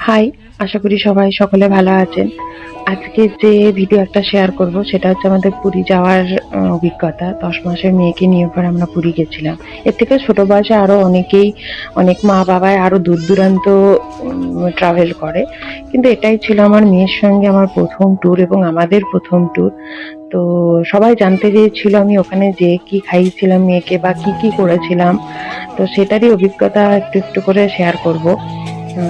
High, আশা করি সবাই সকলে ভালো আছেন। আজকে যে ভিডিও একটা শেয়ার করব সেটা হচ্ছে আমাদের পুরী যাওয়ার অভিজ্ঞতা। ১০ মাসের মেয়েকে নিয়ে পরে আমরা পুরী গেছিলাম। এর থেকে ছোট বয়সে আরো অনেক মা-বাবাই আরো দূর-দূরান্ত ট্রাভেল করে। কিন্তু এটাই ছিল আমার মেয়ের সঙ্গে আমার ১ম ট্যুর এবং আমাদের ১ম ট্যুর। তো সবাই জানতে চেয়েছিল আমি ওখানে যেয়ে কি খাইয়েছিলাম মেয়েকে বা কি করেছিলাম। তো সেটারই অভিজ্ঞতা একটু করে শেয়ার করব। আ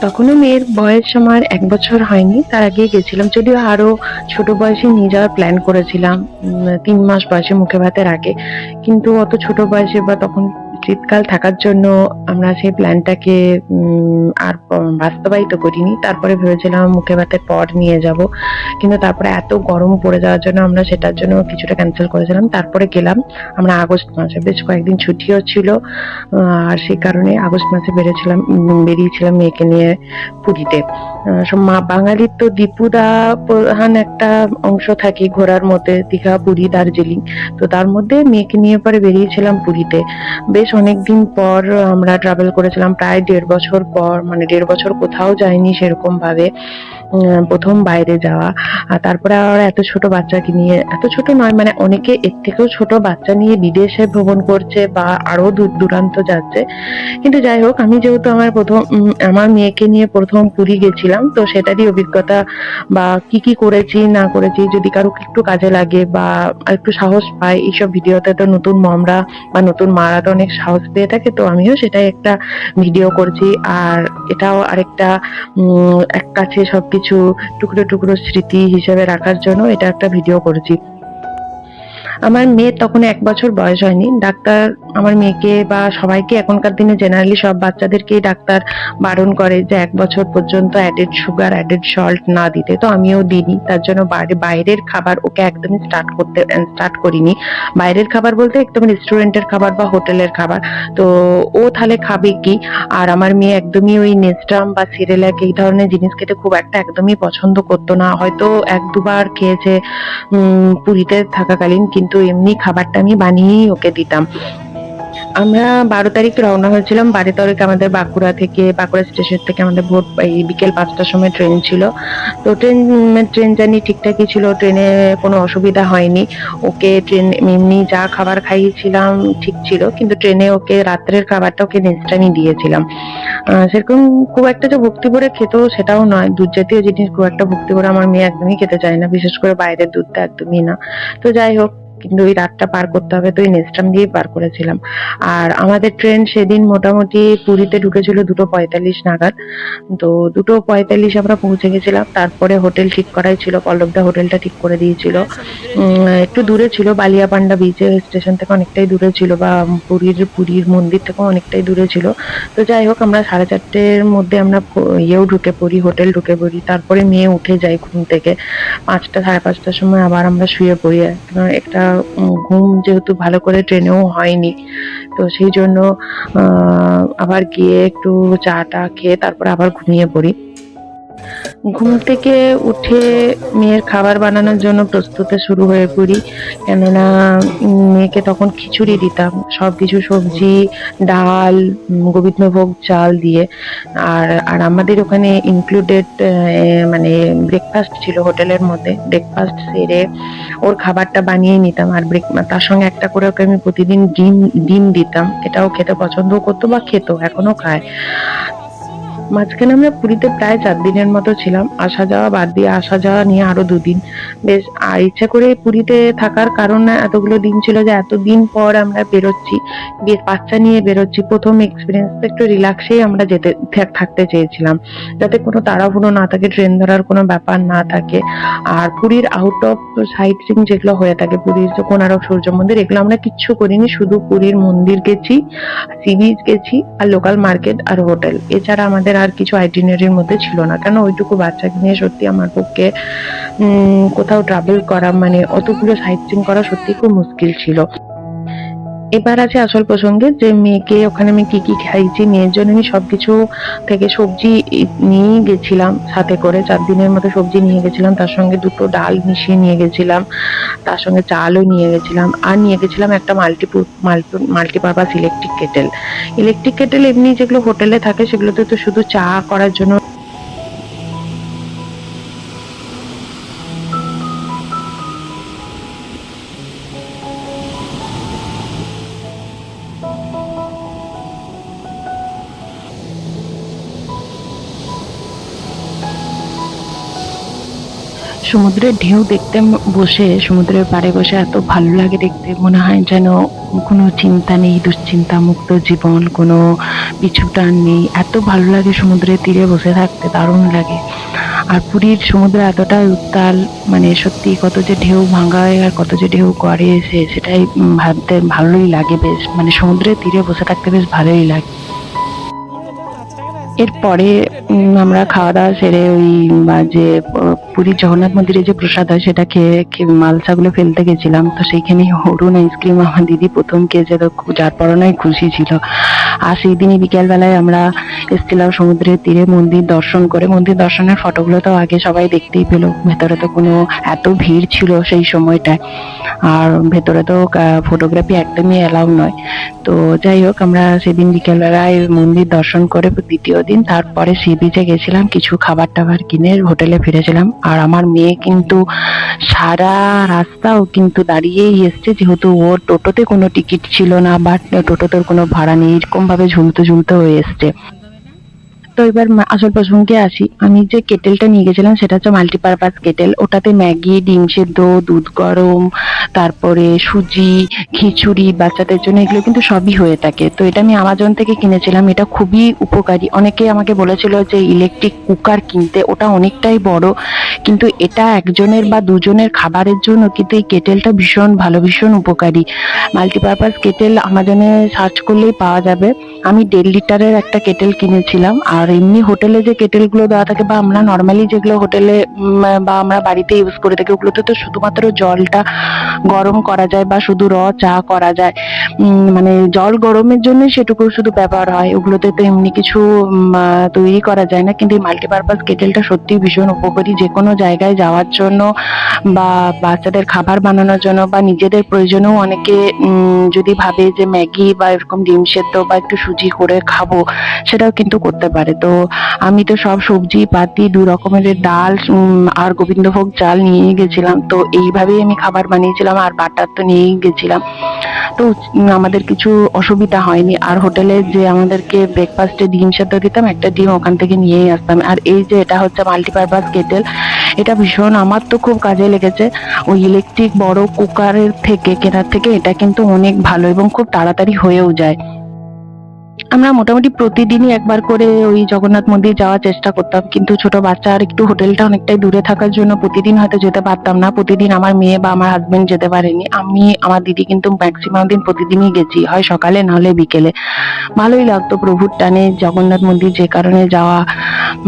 তখনও মেয়ের বয়স আমার ১ বছর হয়নি। তার আগেই গেছিলাম। যদিও আরো ছোট বয়সে নিয়ে যাওয়ার প্ল্যান করেছিলাম। ৩ মাস বয়সে মুখে ভাতের আগে। কিন্তু অত ছোট বয়সে বা তখন শীতকাল থাকার জন্য আমরা সেই প্ল্যানটাকে আর বাস্তবায়িত করিনি। তারপরে ভেবেছিলাম মুখে ভাতের পর নিয়ে যাবো। কিন্তু তারপরে এত গরম পড়ে যাওয়ার জন্য আমরা সেটার জন্য কিছুটা ক্যানসেল করেছিলাম। তারপরে গেলাম আমরা আগস্ট মাসে। বেশ কয়েকদিন ছুটিও ছিল। আর সেই কারণে আগস্ট মাসে বেরিয়েছিলাম মেয়েকে নিয়ে পুরীতে। বাঙালির তো দীপুদা প্রধান একটা অংশ থাকে ঘোরার মধ্যে, দীঘা, পুরী, দার্জিলিং। তো তার মধ্যে মেয়েকে নিয়ে পরে বেরিয়েছিলাম পুরীতে। বেশ অনেকদিন পর আমরা ট্রাভেল করেছিলাম, প্রায় ১.৫ বছর পর, মানে ১.৫ বছর কোথাও যাইনি সেরকম ভাবে। ১ম বাইরে যাওয়া। আর তারপরে আবার এত ছোট বাচ্চাকে নিয়ে, এত ছোট নয় মানে অনেকে এর থেকেও ছোট বাচ্চা নিয়ে বিদেশে ভ্রমণ করছে বা আরো দূর-দূরান্ত যাচ্ছে। কিন্তু যাই হোক, আমি যেহেতু আমার মেয়েকে নিয়ে ১ম পুরী গেছিলাম, তো সেটারই অভিজ্ঞতা বা কি করেছি না করেছি যদি কারো একটু কাজে লাগে বা একটু সাহস পায়, এইসব ভিডিওতে তো নতুন মমরা বা নতুন মারা তো অনেক সাহস পেয়ে থাকে। তো আমিও সেটাই একটা ভিডিও করছি। আর এটাও আরেকটা এক কাছে সবকিছু টুকরো স্মৃতি হিসেবে রাখার জন্য এটা একটা ভিডিও করেছি। আমার মেয়ের তখন ১ বছর বয়স হয়নি। ডাক্তার আমার মেয়েকে বা সবাইকে, এখনকার দিনে জেনারেলি সব বাচ্চাদেরকেই ডাক্তার বারণ করে যে ১ বছর পর্যন্ত অ্যাডেড সুগার, অ্যাডেড সল্ট না দিতে। তো আমিও দিইনি। তার জন্য বাইরের খাবার ওকে একদমই স্টার্ট করিনি। বাইরের খাবার বলতে একদম রেস্টুরেন্টের খাবার বা হোটেলের খাবার। তো ও তাহলে খাবে কি? আর আমার মেয়ে একদমই ওই নেস্টাম বা সেরেল্যাক এই ধরনের জিনিস খেতে খুব একটা একদমই পছন্দ করতো না। হয়তো ১-২ বার খেয়েছে পুরীতে থাকাকালীন, কিন্তু এমনি খাবারটা আমি বানিয়েই ওকে দিতাম। আমরা ১২ তারিখ রওনা হয়েছিলাম। ১২ তারিখ আমাদের বাঁকুড়া স্টেশন থেকে আমাদের বিকেল ৫টার সময় ট্রেন ছিল। তো ট্রেন জার্নি ঠিকঠাকই ছিল। ট্রেনে কোনো অসুবিধা হয়নি। ওকে এমনি যা খাবার খাইয়েছিলাম ঠিক ছিল। কিন্তু ট্রেনে ওকে রাত্রের খাবারটা ওকে নেক্সট টাইমই দিয়েছিলাম। সেরকম খুব একটা যে ভক্তি ভরে খেত সেটাও নয়। দুধ জাতীয় জিনিস খুব একটা ভক্তি ভরে আমার মেয়ে একদমই খেতে চায় না। বিশেষ করে বাইরের দুধটা একদমই না। তো যাই হোক, কিন্তু ওই রাতটা পার করতে হবে, তো ওই নেস্টাম দিয়েই পার করেছিলাম। আর আমাদের ট্রেন সেদিন মোটামুটি পুরীতে ঢুকেছিল ২:৪৫ নাগাদ। তো ২:৪৫ আমরা পৌঁছে গেছিলাম। তারপরে হোটেল ঠিক করাই ছিল, পল্লবদা হোটেলটা ঠিক করে দিয়েছিল। একটু দূরে ছিল, বালিয়াপান্ডা বিচে স্টেশন থেকে অনেকটাই দূরে ছিল, বা পুরীর মন্দির থেকেও অনেকটাই দূরে ছিল। তো যাই হোক, আমরা 4:30-র মধ্যে আমরা হোটেল ঢুকে পড়ি। তারপরে মেয়ে উঠে যায় ঘুম থেকে। ৫টা, ৫:৩০টার সময় আবার আমরা শুয়ে পড়ি। একটা ঘুম যেহেতু ভালো করে ট্রেনেও হয়নি, তো সেই জন্য আবার গিয়ে একটু চা-টা খেয়ে তারপরে আবার ঘুমিয়ে পড়ি। ঘুম থেকে উঠে মেয়ের খাবার বানানোর জন্য প্রস্তুতে শুরু হয়ে পড়ি। কেননা মেয়েকে তখন খিচুড়ি দিতাম। সবকিছু সবজি, ডাল, গোবিন্দভোগ চাল দিয়ে। আর আমাদের ওখানে ইনক্লুডেড মানে ব্রেকফাস্ট ছিল হোটেলের মধ্যে। ব্রেকফাস্ট সেরে ওর খাবারটা বানিয়ে নিতাম। আর তার সঙ্গে একটা করে ওকে আমি প্রতিদিন ডিম দিতাম। এটাও খেতে পছন্দও করতো বা খেত, এখনো খায়। মাঝখানে আমরা পুরীতে প্রায় ৪ দিনের মতো ছিলাম। আসা যাওয়া বাদ দিয়ে, আসা যাওয়া নিয়ে আরো ২ দিন। বেশ, আর ইচ্ছা করে পুরীতে থাকার কারণ এতগুলো দিন ছিল যে এতদিন পর আমরা বেরোচ্ছি, বাচ্চা নিয়ে বেরোচ্ছি। ১ম এক্সপেরিয়েন্স তো একটু রিল্যাক্সেই আমরা থাকতে চেয়েছিলাম। যাতে কোনো তাড়াহুড়ো না থাকে, ট্রেন ধরার কোনো ব্যাপার না থাকে। আর পুরীর আউট অফ সাইট সিইং যেগুলো হয়ে থাকে, পুরীর যে কোণার্ক সূর্য মন্দির, এগুলো আমরা কিচ্ছু করিনি। শুধু পুরীর মন্দির গেছি, সি বিচ গেছি, আর লোকাল মার্কেট আর হোটেল। এছাড়া আমাদের আর কিছু আইটিনারির মধ্যে ছিল না। কেন ওইটুকু বাচ্চাকে নিয়ে সত্যি আমার পক্ষে কোথাও ট্রাভেল করা, মানে অতগুলো সাইট সিইং করা সত্যি খুব মুশকিল ছিল। এবার আছে আসল প্রসঙ্গে, যে মেয়েকে ওখানে আমি কি কি খাইয়েছি। মেয়ের জন্য আমি সবকিছু থেকে সবজি নিয়েই গেছিলাম সাথে করে, 4 দিনের মতো সবজি নিয়ে গেছিলাম, তার সঙ্গে 2টো ডাল মিশিয়ে নিয়ে গেছিলাম, তার সঙ্গে চালও নিয়ে গেছিলাম, আর নিয়ে গেছিলাম একটা multipurpose electric kettle. Electric kettle এমনি যেগুলো হোটেলে থাকে সেগুলোতে তো শুধু চা করার জন্য। সমুদ্রের ঢেউ দেখতে বসে, সমুদ্রের পাড়ে বসে এত ভালো লাগে দেখতে, মনে হয় যেন কোনো চিন্তা নেই, দুশ্চিন্তা মুক্ত জীবন, কোনো পিছু টান নেই। এত ভালো লাগে সমুদ্রের তীরে বসে থাকতে, দারুণ লাগে। আর পুরীর সমুদ্র এতটাই উত্তাল, মানে সত্যি কত যে ঢেউ ভাঙায় আর কত যে ঢেউ করে, সেটাই ভাবতে ভালোই লাগে বেশ, মানে সমুদ্রের তীরে বসে থাকতে বেশ ভালোই লাগে। এরপরে আমরা খাওয়া দাওয়া সেরে ওই যে পুরীর জগন্নাথ মন্দিরে যে প্রসাদ হয় সেটা খেয়ে মালসাগুলো ফেলতে গেছিলাম। তো সেইখানেই অরুণ আইসক্রিম আমার দিদি প্রথম খেয়েছে, তো যার পরনাই খুশি ছিল। আর সেই দিনই বিকেল বেলায় আমরা এসেছিলাম সমুদ্রের তীরে মন্দির দর্শন করে। মন্দির দর্শনের ফটোগুলো তো আগে সবাই দেখতেই পেলো। ভেতরে তো কোনো এত ভিড় ছিল সেই সময়টায়, আর ভেতরে তো ফটোগ্রাফি একদমই অ্যালাউ নয়। তো যাই হোক, আমরা সেদিন বিকেলবেলায় মন্দির দর্শন করে দ্বিতীয় দিন তারপরে সি বিচে গেছিলাম, কিছু খাবার টাবার কিনে হোটেলে ফিরেছিলাম। আর আমার মেয়ে কিন্তু সারা রাস্তাও কিন্তু দাঁড়িয়েই এসছে, যেহেতু ওর টোটোতে কোনো টিকিট ছিল না বা টোটোতে কোনো ভাড়া নেই, এরকম ভাবে ঝুলতে ঝুলতে হয়ে এসছে। তো এবার আসল প্রসঙ্গে আসি। আমি যে কেটেলটা নিয়ে গেছিলাম সেটা হচ্ছে মাল্টিপারপাস কেটেল। ওটাতে ম্যাগি, ডিম সেদ্ধ, দুধ গরম, তারপরে সুজি, খিচুড়ি, বাচ্চাদের জন্য এগুলো কিন্তু সবই হয়ে থাকে। তো এটা আমি আমাজন থেকে কিনেছিলাম। এটা খুবই উপকারী। অনেকে আমাকে বলেছিল যে ইলেকট্রিক কুকার কিনতে, ওটা অনেকটাই বড়, কিন্তু এটা একজনের বা দুজনের খাবারের জন্য কিন্তু এই কেটেলটা ভীষণ ভালো, ভীষণ উপকারী। মাল্টিপারপাস কেটেল আমাজনে সার্চ করলেই পাওয়া যাবে। আমি 1.5 লিটারের একটা কেটেল কিনেছিলাম। আর এমনি হোটেলে যে কেটেলগুলো দেওয়া থাকে বা আমরা নর্মালি যেগুলো হোটেলে বা আমরা বাড়িতে ইউজ করে থাকি, ওগুলোতে তো শুধুমাত্র জলটা গরম করা যায় বা শুধু চা করা যায়। মানে জল গরমের জন্য সেটুকু শুধু ব্যবহার হয়, ওগুলোতে তো এমনি কিছু তৈরি করা যায় না। কিন্তু এই মাল্টিপারপাস কেটেলটা সত্যিই ভীষণ উপকারী, যে কোনো জায়গায় যাওয়ার জন্য বা বাচ্চাদের খাবার বানানোর জন্য বা নিজেদের প্রয়োজনেও অনেকে যদি ভাবে যে ম্যাগি বা এরকম ডিম সেদ্ধ বা একটু সুজি করে খাবো, সেটাও কিন্তু করতে পারে। তো আমি তো সব সবজি পাতি 2 রকমের ডাল আর গোবিন্দভোগ চাল নিয়ে গেছিলাম। তো এইভাবেই আমি খাবার বানিয়েছিলাম, আর বাটার তো নিয়েই গেছিলাম। তো আমাদের কিছু অসুবিধা হয়নি। আর হোটেলে যে আমাদেরকে ব্রেকফাস্টে ডিম সেদ্ধ দিতাম, একটা ডিম ওখান থেকে নিয়েই আসতাম। আর এই যে এটা হচ্ছে মাল্টিপারপাস কেটেল, এটা ভীষণ আমার তো খুব কাজে লেগেছে। ওই ইলেকট্রিক বড় কুকারের থেকে কেনার থেকে এটা কিন্তু অনেক ভালো এবং খুব তাড়াতাড়ি হয়েও যায়। আমরা মোটামুটি প্রতিদিনই একবার করে ওই জগন্নাথ মন্দির যাওয়ার চেষ্টা করতাম, কিন্তু ছোট বাচ্চা আর একটু হোটেলটা অনেকটাই দূরে থাকার জন্য প্রতিদিন হয়তো যেতে পারতাম না। প্রতিদিন আমার মেয়ে বা আমার হাজবেন্ড যেতে পারেনি। আমি আমার দিদি কিন্তু ম্যাক্সিমাম দিন প্রতিদিনই গেছি, হয় সকালে নাহলে বিকেলে। ভালোই লাগতো প্রভুর টানে জগন্নাথ মন্দির যে কারণে যাওয়া,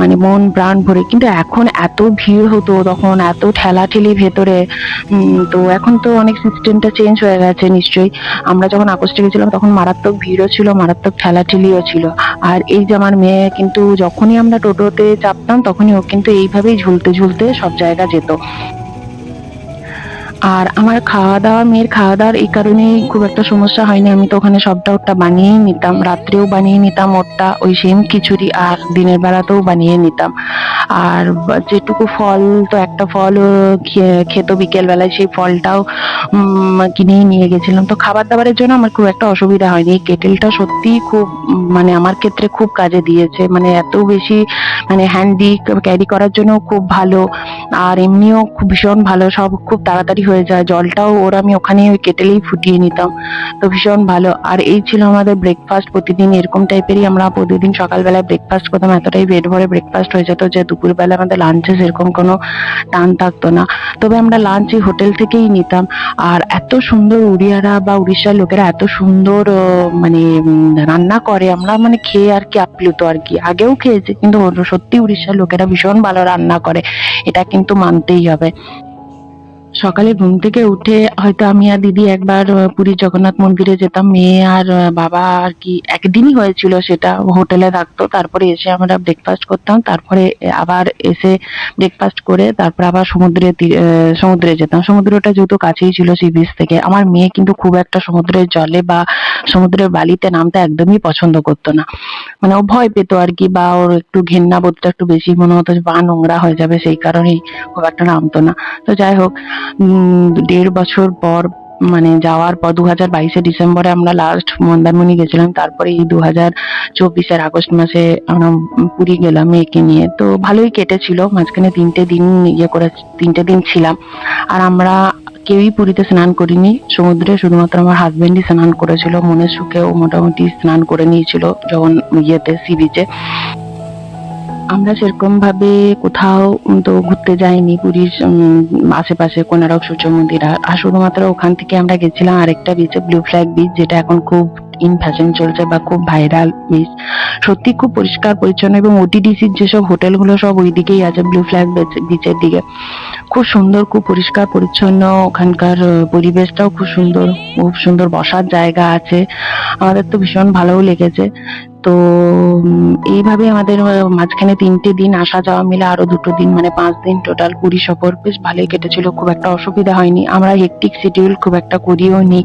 মানে মন প্রাণ ভরে। কিন্তু এখন এত ভিড় হতো, তখন এত ঠেলাঠেলি ভেতরে। তো এখন তো অনেক সিস্টেমটা চেঞ্জ হয়ে গেছে নিশ্চয়ই। আমরা যখন আগস্টে গেছিলাম তখন মারাত্মক ভিড়ও ছিল, মারাত্মক ঠেলাঠেলিও ছিল। আর এই যে আমার মেয়ে কিন্তু যখনই আমরা টোটোতে চাপতাম তখনই ও কিন্তু এইভাবেই ঝুলতে ঝুলতে সব জায়গা যেত। আর আমার খাওয়া দাওয়া, মেয়ের খাওয়া দাওয়ার এই কারণেই খুব একটা সমস্যা হয়নি। আমি তো ওখানে সবটা ওরটা বানিয়েই নিতাম, রাত্রেও বানিয়ে নিতাম ওরটা ওই সেম খিচুড়ি, আর দিনের বেলাতেও বানিয়ে নিতাম। আর যেটুকু ফল, তো একটা ফল খেত বিকেল বেলায়, সেই ফলটাও কিনেই নিয়ে গেছিলাম। তো খাবার দাবারের জন্য আমার খুব একটা অসুবিধা হয়নি। এই কেটেলটা সত্যিই খুব মানে আমার ক্ষেত্রে খুব কাজে দিয়েছে। মানে এত বেশি মানে হ্যান্ডি, ক্যারি করার জন্য খুব ভালো। আর এমনিও খুব ভীষণ ভালো, সব খুব তাড়াতাড়ি হয়ে যায়। জলটাও আমি ওখানে ওই কেটেলেই ফুটিয়ে নিতাম। তো ভীষণ ভালো। আর এই ছিল আমাদের ব্রেকফাস্ট। প্রতিদিন এরকম টাইপেরই আমরা প্রতিদিন সকালবেলায় ব্রেকফাস্ট করতাম। এতটাই পেট ভরে ব্রেকফাস্ট হয়ে যেত যে দুপুরবেলা আমাদের লাঞ্চে সেরকম কোনো টান থাকতো না। তবে আমরা লাঞ্চ এই হোটেল থেকেই নিতাম। আর এত সুন্দর উড়িয়ারা বা উড়িষ্যার লোকেরা এত সুন্দর মানে রান্না করে, আমরা মানে খেয়ে আর কি আপ্লুত আর কি। আগেও খেয়েছি, কিন্তু সত্যি উড়িষ্যার লোকেরা ভীষণ ভালো রান্না করে, এটা কিন্তু মানতেই হবে। সকালে ঘুম থেকে উঠে হয়তো আমি আর দিদি একবার পুরীর জগন্নাথ মন্দিরে যেতাম। মেয়ে আর বাবা আর কি একদিনই হয়েছিল সেটা, হোটেলে থাকতো। তারপরে এসে আমরা ব্রেকফাস্ট করতাম। তারপরে আবার এসে ব্রেকফাস্ট করে তারপর আবার সমুদ্রে যেতাম। সমুদ্রটা যেহেতু কাছেই ছিল সি বিচ থেকে। আমার মেয়ে কিন্তু খুব একটা সমুদ্রের জলে বা সমুদ্রের বালিতে নামতে একদমই পছন্দ করতো না। মানে ও ভয় পেত আরকি, বা ওর একটু ঘেন্না বোধটা একটু বেশি, মনে হতো যে পা নোংরা হয়ে যাবে, সেই কারণেই খুব একটা নামতো না। তো যাই হোক, ১.৫ বছর পর মানে যাওয়ার পর ২০২২ ডিসেম্বরে আমরা লাস্ট মন্দারমণি গেছিলাম। তারপরে এই ২০২৪ আগস্ট মাসে আমরা পুরী গেলাম মেয়েকে নিয়ে। তো ভালোই কেটেছিল। মাঝখানে ৩টে দিন ৩টে দিন ছিলাম। আর আমরা কেউই পুরীতে স্নান করিনি সমুদ্রে, শুধুমাত্র আমার হাজবেন্ডই স্নান করেছিল। মনের সুখে ও মোটামুটি স্নান করে নিয়েছিল যখন সি বিচে। আমরা সেরকম ভাবে কোথাও তো ঘুরতে যাইনি পুরীর আশেপাশে, কোনারক, সূর্য মন্দির। আর শুধুমাত্র ওখান থেকে আমরা গেছিলাম আরেকটা বিচে, ব্লু ফ্ল্যাগ বিচ, যেটা এখন খুব ইন ফ্যাশন চলছে বা খুব ভাইরাল বিচ। সত্যি খুব পরিষ্কার পরিচ্ছন্ন, এবং ওটিডিসির যেসব হোটেলগুলো সব ওই দিকেই আছে, ব্লু ফ্ল্যাগ বিচের দিকে। খুব সুন্দর, খুব পরিষ্কার পরিচ্ছন্ন। ওখানকার পরিবেশটাও খুব সুন্দর, খুব সুন্দর বসার জায়গা আছে। আমাদের তো ভীষণ ভালোও লেগেছে। তো এইভাবে আমাদের মাঝখানে ৩টে দিন আসা যাওয়া মিলে আরো ২টো দিন, মানে ৫ দিন টোটাল পুরী সফর বেশ ভালোই কেটেছিল। খুব একটা অসুবিধা হয়নি। আমরা হেক্টিক শিডিউল খুব একটা করিও নি।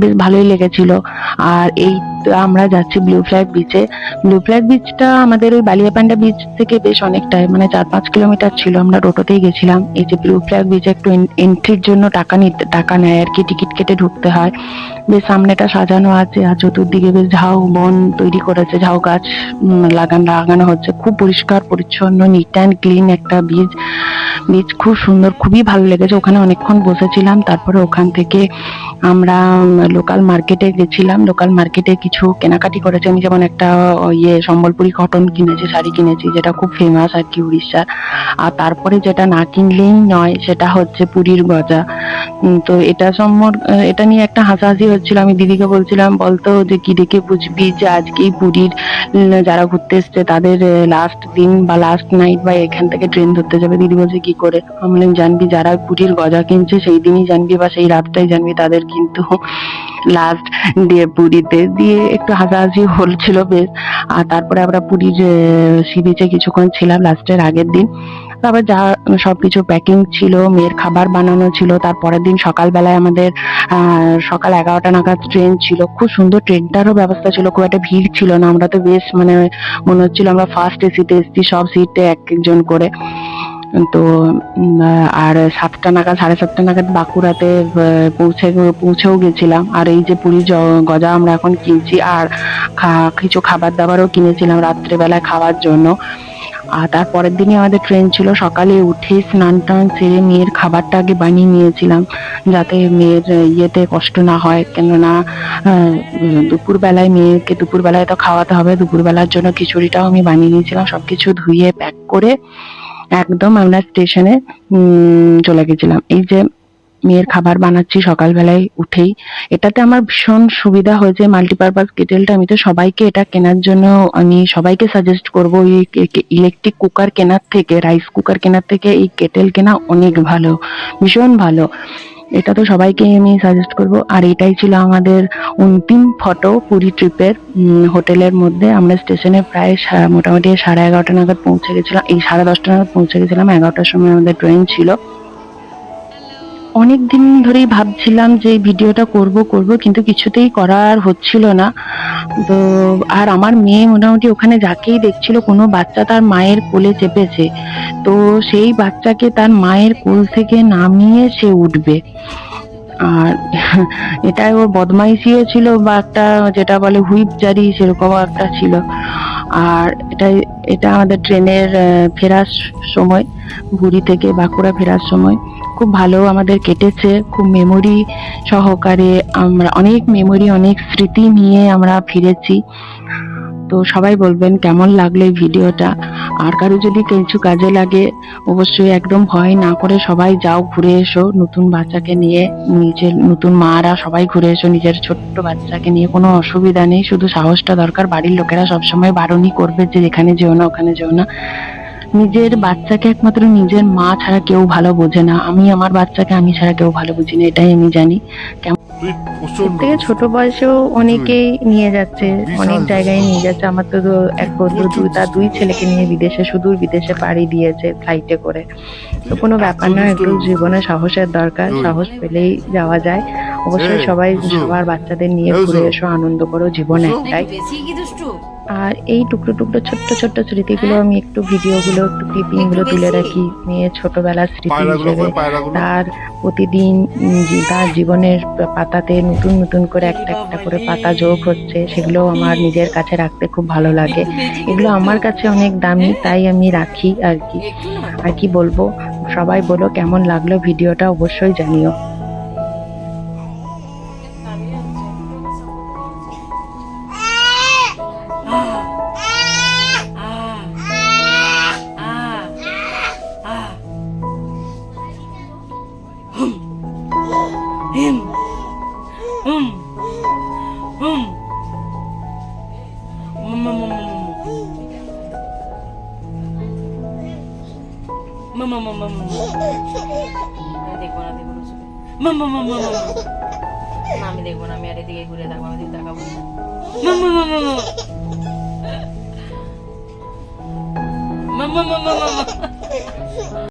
বেশ ভালোই লেগেছিল। আর এই আমরা যাচ্ছি ব্লু ফ্ল্যাগ বিচে। ব্লু ফ্ল্যাগ বিচটা আমাদের ওই বালিয়াপান্ডা বিচ থেকে বেশ অনেকটাই, মানে ৪-৫ কিলোমিটার ছিল। আমরা টোটোতেই গেছিলাম। এই যে ব্লু ফ্ল্যাগ বিচে একটু এন্ট্রির জন্য টাকা নেয় আর কি, টিকিট কেটে ঢুকতে হয়। বেশ সামনেটা সাজানো আছে, আর চতুর্দিকে বেশ ঝাউ বন তৈরি করেছে, ঝাউ গাছ লাগানো হচ্ছে। খুব পরিষ্কার পরিচ্ছন্ন, নিট অ্যান্ড ক্লিন একটা বিচ খুব সুন্দর, খুবই ভালো লেগেছে। ওখানে অনেকক্ষণ বসেছিলাম। তারপরে ওখান থেকে আমরা লোকাল মার্কেটে গেছিলাম। লোকাল মার্কেটে কিছু কেনাকাটি করেছি আমি, যেমন একটা সম্বলপুরি কটন কিনেছি, শাড়ি কিনেছি, যেটা খুব ফেমাস আর কি উড়িষ্যার। আর তারপরে যেটা না কিনলেই নয় সেটা হচ্ছে পুরীর গজা। তো এটা নিয়ে একটা হাসাহাসি হচ্ছিল। আমি দিদিকে বলছিলাম, বলতো যে কি দেখে বুঝবি যে আজকেই পুরীর যারা ঘুরতে এসছে তাদের লাস্ট দিন বা লাস্ট নাইট বা এখান থেকে ট্রেন ধরতে যাবে। দিদি বলছে কি করে? আমি বললাম, জানবি যারা পুরীর গজা কিনছে সেই দিনই জানবি বা সেই রাতটাই জানবি তাদের কিন্তু লাস্ট দিয়ে পুরীতে। দিয়ে একটু হাসাহাসি হচ্ছিল বেশ। আর তারপরে আমরা পুরীর সি বিচে কিছুক্ষণ ছিলাম লাস্টের আগের দিন। তারপর যা সবকিছু প্যাকিং ছিল, মেয়ের খাবার বানানো ছিল। তারপরের দিন সকালবেলায় আমাদের সকাল ১১টা নাগাদ ট্রেন ছিল। খুব সুন্দর ট্রেনটারও ব্যবস্থা ছিল, খুব একটা ভিড় ছিল না। আমরা তো বেশ মানে মনে হচ্ছিল আমরা ফার্স্ট এসিতে এসেছি, সব সিটে এক একজন করে। তো আর ৭টা নাগাদ, ৭:৩০ নাগাদ বাঁকুড়াতে পৌঁছেও গেছিলাম। আর এই যে পুরী গজা আমরা এখন কিনছি, আর কিছু খাবার দাবারও কিনেছিলাম রাত্রেবেলায় খাওয়ার জন্য। আর তারপরের দিনই আমাদের ট্রেন ছিল। সকালে উঠে স্নান টান সেরে মেয়ের খাবারটা আগে বানিয়ে নিয়েছিলাম, যাতে মেয়ের ইয়েতে কষ্ট না হয়। কেননা দুপুরবেলায় তো খাওয়াতে হবে। দুপুরবেলার জন্য খিচুড়িটাও আমি বানিয়ে নিয়েছিলাম। সবকিছু ধুয়ে প্যাক করে একদম আমরা স্টেশনে চলে গেছিলাম। এই যে মেয়ের খাবার বানাচ্ছি সকালবেলায় উঠেই। এটাতে আমার ভীষণ সুবিধা হয়েছে, মাল্টিপারপাস কেটেলটা। আমি তো সবাইকে এটা কেনার জন্য আমি সবাইকে সাজেস্ট করবো, এই ইলেকট্রিক কুকার কেনার থেকে, রাইস কুকার কেনার থেকে এই কেটেল কেনা অনেক ভালো, ভীষণ ভালো। এটা তো সবাইকেই আমি সাজেস্ট করব। আর এটাই ছিল আমাদের অন্তিম ফটো পুরী ট্রিপের। হোটেলের মধ্যে আমরা স্টেশনে প্রায় মোটামুটি 11:30 নাগাদ পৌঁছে গেছিলাম। 10:30 নাগাদ পৌঁছে গেছিলাম। 11টার সময় আমাদের ট্রেন ছিল। অনেকদিন ধরেই ভাবছিলাম যে এই ভিডিওটা করব কিন্তু কিছুতেই করার হচ্ছিল না। তো আর আমার মেয়ে মোটামুটি ওখানে যাকেই দেখছিল কোনো বাচ্চা তার মায়ের কোলে চেপেছে, তো সেই বাচ্চাকে তার মায়ের কোল থেকে নামিয়ে সে উঠবে। আর এটাই ওর বদমাইশিও ছিল, বা একটা যেটা বলে হুইপ জারি, সেরকম একটা ছিল। আর এটা আমাদের ট্রেনের ফেরার সময়, পুরী থেকে বাঁকুড়া ফেরার সময়। খুব ভালো আমাদের কেটেছে, খুব মেমোরি সহকারে। আমরা অনেক মেমোরি, অনেক স্মৃতি নিয়ে আমরা ফিরেছি। তো সবাই বলবেন কেমন লাগলো এই ভিডিওটা। আর কারো যদি কিছু কাজে লাগে অবশ্যই একদম ভয় না করে সবাই যাও, ঘুরে এসো নতুন বাচ্চাকে নিয়ে। নিজের নতুন মারা সবাই ঘুরে এসো নিজের ছোট্ট বাচ্চাকে নিয়ে, কোনো অসুবিধা নেই। শুধু সাহসটা দরকার। বাড়ির লোকেরা সবসময় বারণই করবে যে এখানে যেও না, ওখানে যেও না। নিজের বাচ্চাকে একমাত্র নিজের মা ছাড়া কেউ ভালো বোঝে না। আমি আমার বাচ্চাকে আমি ছাড়া কেউ ভালো বুঝি না, এটাই আমি জানি। তুই এর প্রচন্ড থেকে ছোট বয়সেও অনেকেই নিয়ে যাচ্ছে, অনেক জায়গায় নিয়ে যাচ্ছে। আমার তো এক বন্ধু তার দুই ছেলেকে নিয়ে বিদেশে, সুদূর বিদেশে পাড়ি দিয়েছে ফ্লাইটে করে। তো কোনো ব্যাপার নয়, একটু জীবনে সাহসের দরকার, সাহস পেলেই যাওয়া যায়। অবশ্যই সবাই সবার বাচ্চাদের নিয়ে ঘুরে এসো, আনন্দ করো, জীবন একটাই। বেশি কি দুষ্টু? আর এই টুকরো টুকরো ছোট্ট ছোট্ট স্মৃতিগুলো আমি একটু ভিডিওগুলো, একটু ক্লিপিং গুলো তুলে রাখি মেয়ের ছোটবেলার স্মৃতি পায়রাগুলো হিসেবে। কই, পায়রাগুলো? তার প্রতিদিন তার জীবনের পাতাতে নতুন নতুন করে একটা একটা করে পাতা যোগ হচ্ছে, সেগুলো আমার নিজের কাছে রাখতে খুব ভালো লাগে। এগুলো আমার কাছে অনেক দামি, তাই আমি রাখি আর কি। একটু না। আর কি বলবো, সবাই বলো কেমন লাগলো ভিডিওটা, অবশ্যই জানিও। আমি দেখবো না, আমি আর এদিকে ঘুরে থাকবো, আমি এদিকে তাকাবো না।